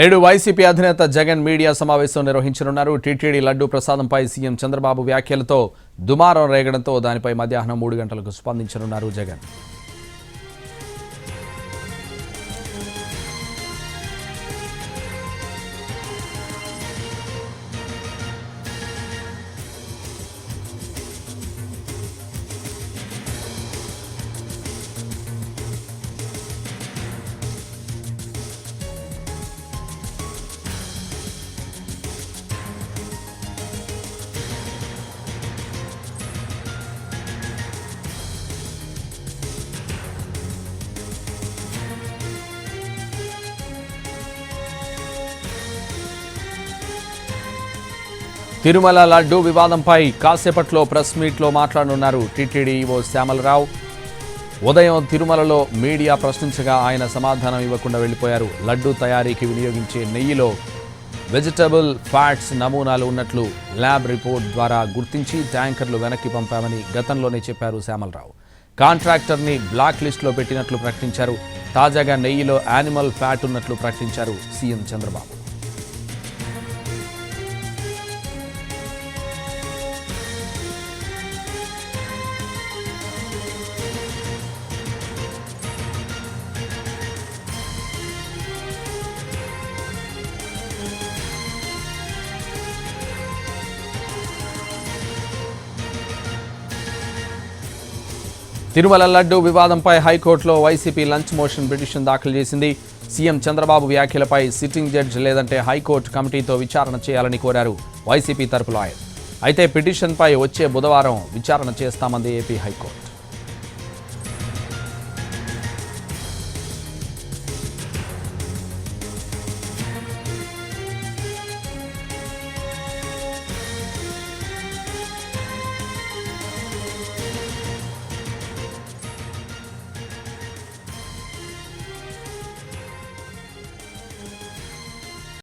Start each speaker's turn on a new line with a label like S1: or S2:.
S1: నేడు వైసీపీ అధినేత జగన్ మీడియా సమావేశం నిర్వహించనున్నారు. టీటీడీ లడ్డూ ప్రసాదంపై సీఎం చంద్రబాబు వ్యాఖ్యలతో దుమారం రేగడంతో దానిపై మధ్యాహ్నం 3 గంటలకు స్పందించనున్నారు జగన్. తిరుమల లడ్డూ వివాదంపై కాసేపట్లో ప్రెస్ మీట్లో మాట్లాడనున్నారు టీటీడీ ఈవో శ్యామలరావు. ఉదయం తిరుమలలో మీడియా ప్రశ్నించగా ఆయన సమాధానం ఇవ్వకుండా వెళ్లిపోయారు. లడ్డూ తయారీకి వినియోగించే నెయ్యిలో వెజిటబుల్ ఫ్యాట్స్ నమూనాలు ఉన్నట్లు ల్యాబ్ రిపోర్ట్ ద్వారా గుర్తించి ట్యాంకర్లు వెనక్కి పంపామని గతంలోనే చెప్పారు శ్యామలరావు. కాంట్రాక్టర్ని బ్లాక్ లిస్టులో పెట్టినట్లు ప్రకటించారు. తాజాగా నెయ్యిలో యానిమల్ ఫ్యాట్ ఉన్నట్లు ప్రకటించారు సీఎం చంద్రబాబు. తిరుమల లడ్డూ వివాదంపై హైకోర్టులో వైసీపీ లంచ్ మోషన్ పిటిషన్ దాఖలు చేసింది. సీఎం చంద్రబాబు వ్యాఖ్యలపై సిట్టింగ్ జడ్జి లేదంటే హైకోర్టు కమిటీతో విచారణ చేయాలని కోరారు వైసీపీ తరపు లాయర్. అయితే పిటిషన్పై వచ్చే బుధవారం విచారణ చేస్తామంది ఏపీ హైకోర్టు.